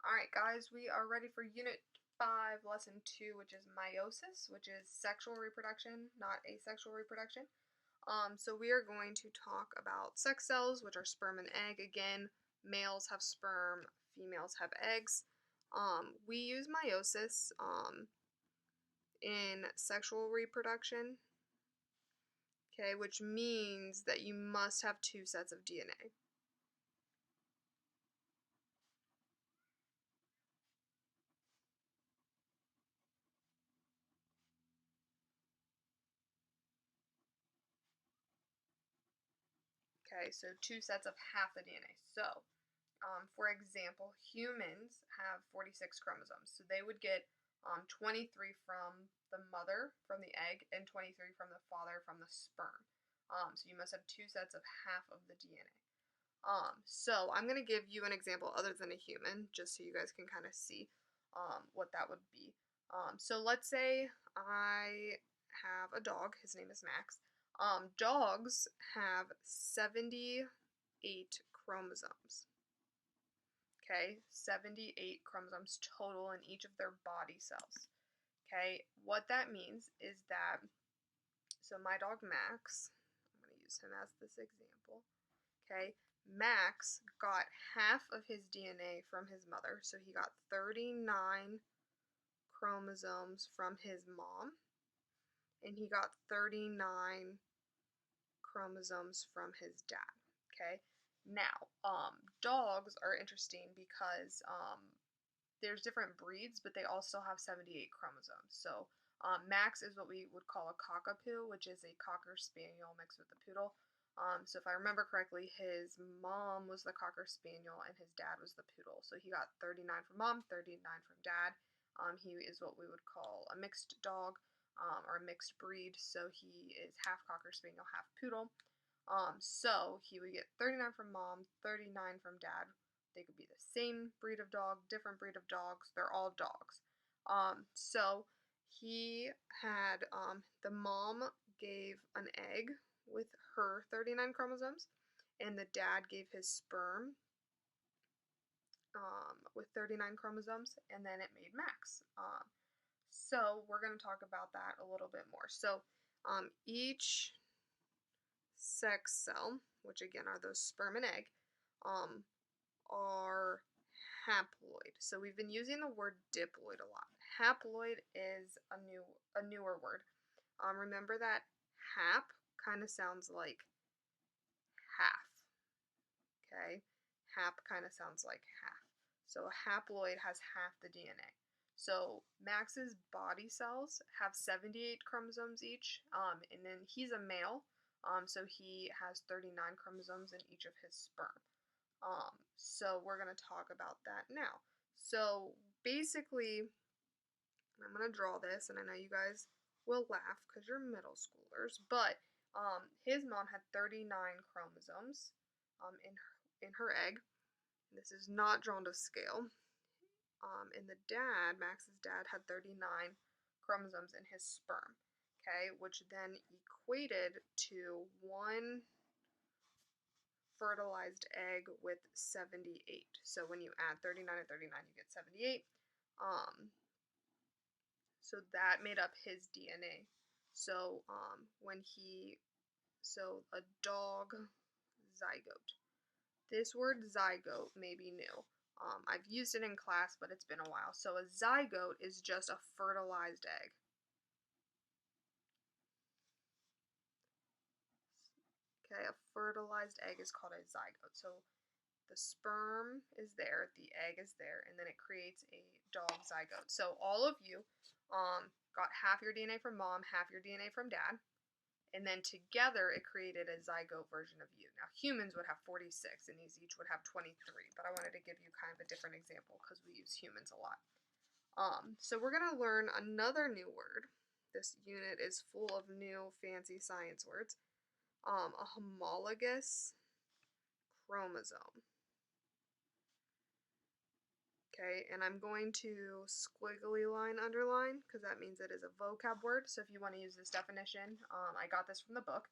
Alright guys, we are ready for Unit 5, Lesson 2, which is Meiosis, which is sexual reproduction, not asexual reproduction. So we are going to talk about sex cells, which are sperm and egg. Again, males have sperm, females have eggs. We use meiosis in sexual reproduction, okay, which means that you must have two sets of DNA. Okay, so two sets of half the DNA. So, for example, humans have 46 chromosomes. So they would get 23 from the mother, from the egg, and 23 from the father, from the sperm. So you must have two sets of half of the DNA. So I'm going to give you an example other than a human, just so you guys can kind of see what that would be. So let's say I have a dog. His name is Max. Dogs have 78 chromosomes. Okay, 78 chromosomes total in each of their body cells. Okay, what that means is that, so my dog Max, I'm going to use him as this example. Okay, Max got half of his DNA from his mother, so he got 39 chromosomes from his mom, and he got 39 chromosomes from his dad. Okay, now dogs are interesting because there's different breeds, but they all still have 78 chromosomes. So Max is what we would call a cockapoo, which is a cocker spaniel mixed with a poodle. So if I remember correctly, his mom was the cocker spaniel and his dad was the poodle. So he got 39 from mom, 39 from dad. He is what we would call a mixed dog or a mixed breed. So he is half cocker spaniel, half poodle. So he would get 39 from mom, 39 from dad. They could be the same breed of dog, different breed of dogs. They're all dogs. So he had, the mom gave an egg with her 39 chromosomes, and the dad gave his sperm with 39 chromosomes, and then it made Max. So we're going to talk about that a little bit more. So each sex cell, which again are those sperm and egg, are haploid. So we've been using the word diploid a lot. Haploid is a newer word. Remember that hap kind of sounds like half. Okay? Hap kind of sounds like half. So a haploid has half the DNA. So Max's body cells have 78 chromosomes each, and then he's a male, so he has 39 chromosomes in each of his sperm. So we're going to talk about that now. So basically, I'm going to draw this, and I know you guys will laugh because you're middle schoolers, but his mom had 39 chromosomes in her egg. This is not drawn to scale. And the dad, Max's dad, had 39 chromosomes in his sperm, okay, which then equated to one fertilized egg with 78. So when you add 39 and 39, you get 78. So that made up his DNA. So so a dog zygote. This word zygote may be new. I've used it in class, but it's been a while. So a zygote is just a fertilized egg. Okay, a fertilized egg is called a zygote. So the sperm is there, the egg is there, and then it creates a dog zygote. So all of you got half your DNA from mom, half your DNA from dad, and then together it created a zygote version of you. Now humans would have 46 and these each would have 23, but I wanted to give you kind of a different example because we use humans a lot. So we're going to learn another new word. This unit is full of new fancy science words. A homologous chromosome. Okay, and I'm going to squiggly line underline because that means it is a vocab word. So if you want to use this definition, I got this from the book,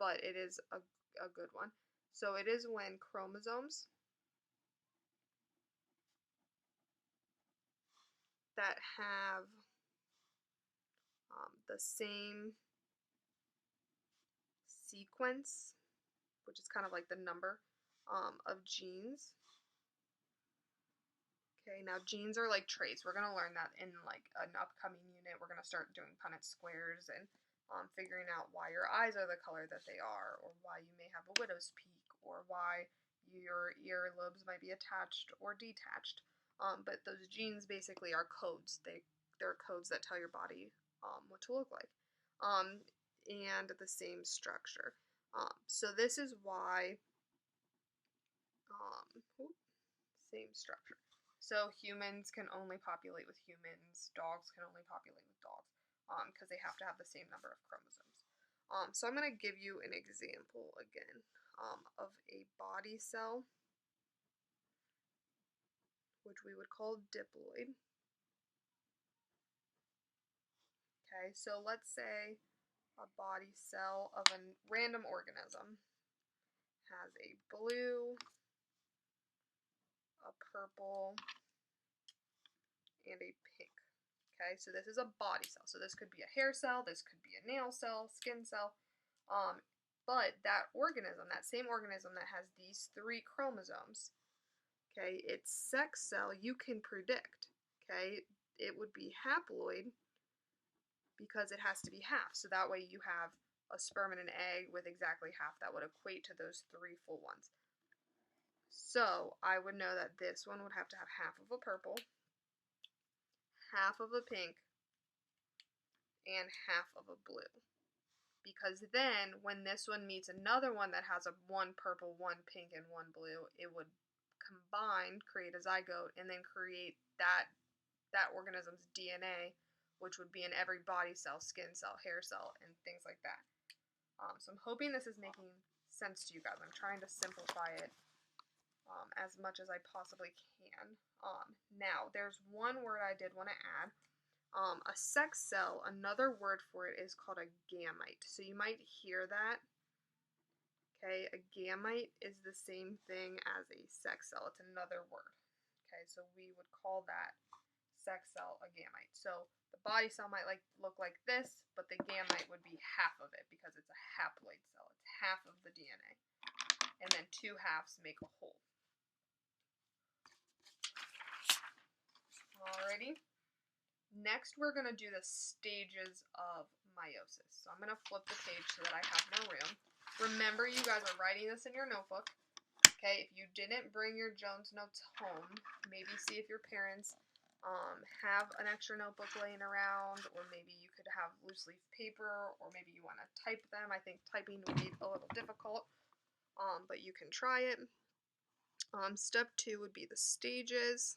but it is a good one. So it is when chromosomes that have the same sequence, which is kind of like the number of genes. Okay, now genes are like traits. We're going to learn that in like an upcoming unit. We're going to start doing Punnett squares and figuring out why your eyes are the color that they are, or why you may have a widow's peak, or why your earlobes might be attached or detached. But those genes basically are codes. They're codes that tell your body what to look like, and the same structure. So this is why same structure. So humans can only populate with humans. Dogs can only populate with dogs because they have to have the same number of chromosomes. So I'm going to give you an example again of a body cell, which we would call diploid. Okay, so let's say a body cell of a random organism has a blue, a purple, and a pink. Okay, so this is a body cell. So this could be a hair cell, this could be a nail cell, skin cell. But that organism, that same organism that has these 3 chromosomes, okay, its sex cell you can predict. Okay, it would be haploid because it has to be half. So that way you have a sperm and an egg with exactly half. That would equate to those 3 full ones. So I would know that this one would have to have half of a purple, half of a pink, and half of a blue. Because then when this one meets another one that has a 1 purple, 1 pink, and 1 blue, it would combine, create a zygote, and then create that organism's DNA, which would be in every body cell, skin cell, hair cell, and things like that. So I'm hoping this is making sense to you guys. I'm trying to simplify it as much as I possibly can. Now, there's one word I did want to add. A sex cell, another word for it is called a gamete. So you might hear that. Okay, a gamete is the same thing as a sex cell. It's another word. Okay, so we would call that sex cell a gamete. So the body cell might look like this, but the gamete would be half of it because it's a haploid cell. It's half of the DNA. And then 2 halves make a whole. Alrighty. Next, we're going to do the stages of meiosis. So I'm going to flip the page so that I have more room. Remember, you guys are writing this in your notebook. Okay, if you didn't bring your Jones notes home, maybe see if your parents have an extra notebook laying around, or maybe you could have loose leaf paper, or maybe you want to type them. I think typing would be a little difficult, but you can try it. Step 2 would be the stages.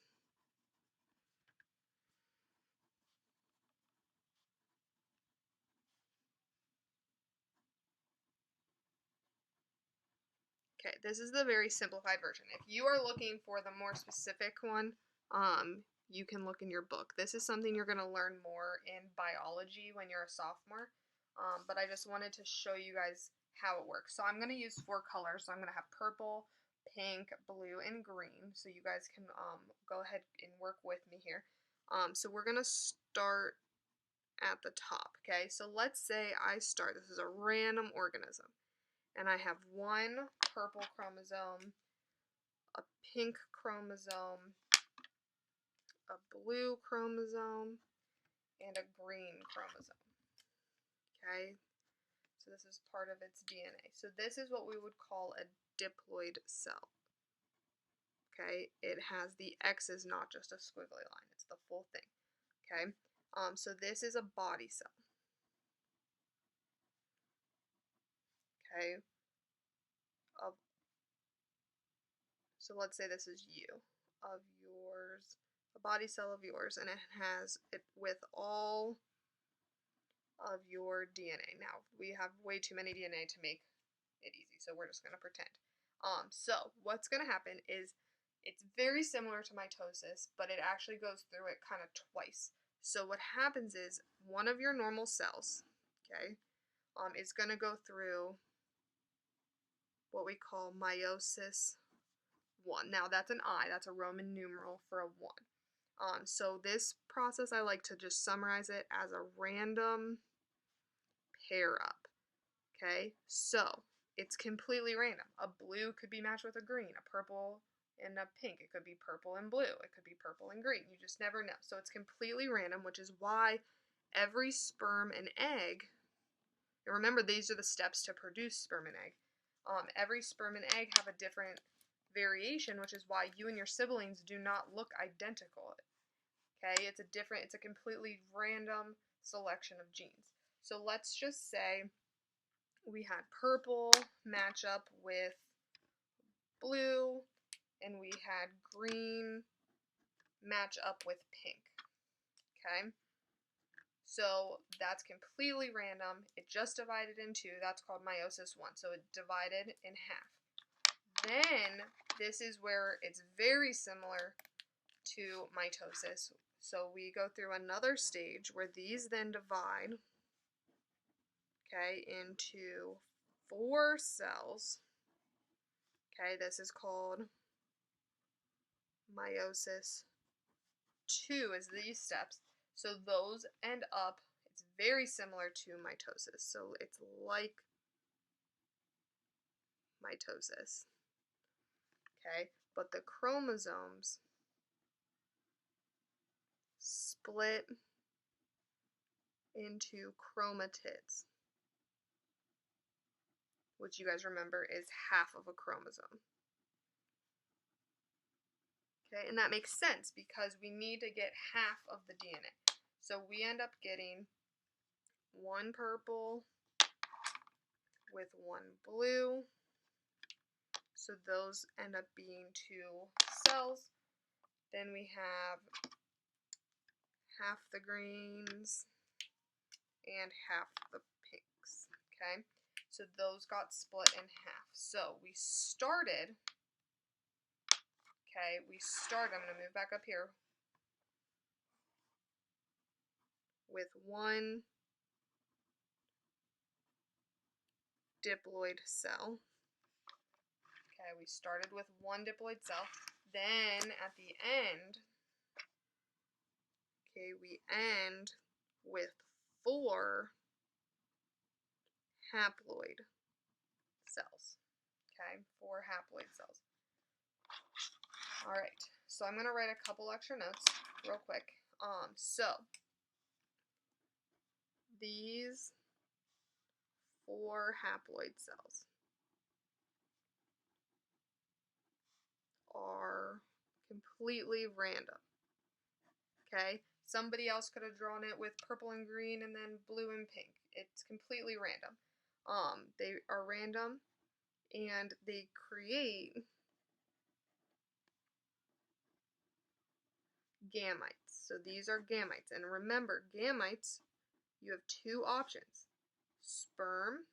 Okay, this is the very simplified version. If you are looking for the more specific one, you can look in your book. This is something you're going to learn more in biology when you're a sophomore, but I just wanted to show you guys how it works. So I'm going to use 4 colors. So I'm going to have purple, pink, blue, and green. So you guys can go ahead and work with me here. So we're going to start at the top, okay? So let's say I start, this is a random organism, and I have 1 purple chromosome, a pink chromosome, a blue chromosome, and a green chromosome. Okay, so this is part of its DNA. So this is what we would call a diploid cell. Okay, it has the X is not just a squiggly line, it's the full thing. Okay, so this is a body cell. Okay, so let's say this is you, of yours, a body cell of yours, and it has it with all of your DNA. Now, we have way too many DNA to make it easy, so we're just going to pretend. So what's going to happen is it's very similar to mitosis, but it actually goes through it kind of twice. So what happens is one of your normal cells, okay, is going to go through what we call meiosis 1. Now that's an I, that's a Roman numeral for a 1. So this process, I like to just summarize it as a random pair up. Okay, so it's completely random. A blue could be matched with a green, a purple and a pink. It could be purple and blue. It could be purple and green. You just never know. So it's completely random, which is why every sperm and egg, and remember these are the steps to produce sperm and egg. Every sperm and egg have a different variation, which is why you and your siblings do not look identical. Okay, it's a completely random selection of genes. So let's just say we had purple match up with blue, and we had green match up with pink. Okay, so that's completely random. It just divided in two. That's called meiosis 1. So it divided in half. Then this is where it's very similar to mitosis. So we go through another stage where these then divide, okay, into 4 cells. Okay, this is called meiosis 2 is these steps. So those end up, it's very similar to mitosis. So it's like mitosis. Okay, but the chromosomes split into chromatids, which you guys remember is half of a chromosome. Okay, and that makes sense because we need to get half of the DNA. So we end up getting 1 purple with 1 blue. So those end up being 2 cells. Then we have half the greens and half the pinks. Okay, so those got split in half. So we started, I'm going to move back up here, with 1 diploid cell. Okay, we started with 1 diploid cell. Then at the end, okay, we end with 4 haploid cells. Okay, 4 haploid cells. All right, so I'm going to write a couple extra notes real quick. So these 4 haploid cells are completely random. Okay, somebody else could have drawn it with purple and green and then blue and pink. It's completely random. They are random and they create gametes. So these are gametes. And remember, gametes, you have 2 options, sperm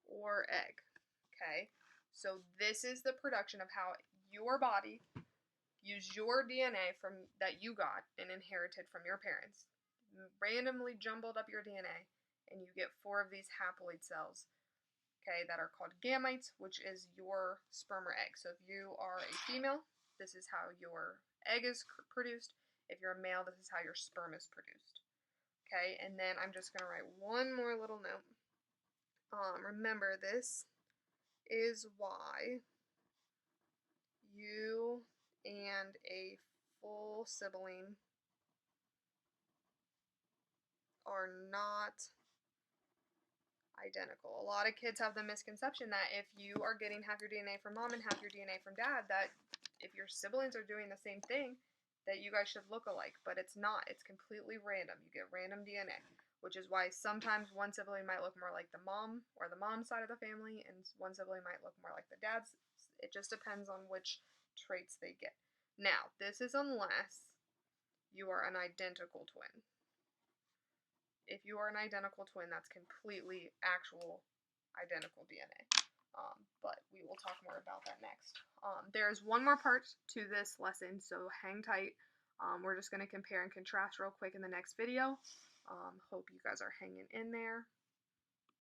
or egg. Okay, so this is the production of how your body used your DNA that you got and inherited from your parents, randomly jumbled up your DNA, and you get 4 of these haploid cells, okay, that are called gametes, which is your sperm or egg. So if you are a female, this is how your egg is produced. If you're a male, this is how your sperm is produced. Okay, and then I'm just going to write one more little note. Remember, this is why you and a full sibling are not identical. A lot of kids have the misconception that if you are getting half your DNA from mom and half your DNA from dad, that if your siblings are doing the same thing, that you guys should look alike, but it's not. It's completely random. You get random DNA, which is why sometimes one sibling might look more like the mom or the mom's side of the family, and one sibling might look more like the dad's. It just depends on which traits they get. Now, this is unless you are an identical twin. If you are an identical twin, that's completely actual identical DNA. But we will talk more about that next. There's one more part to this lesson, so hang tight. We're just going to compare and contrast real quick in the next video. Hope you guys are hanging in there.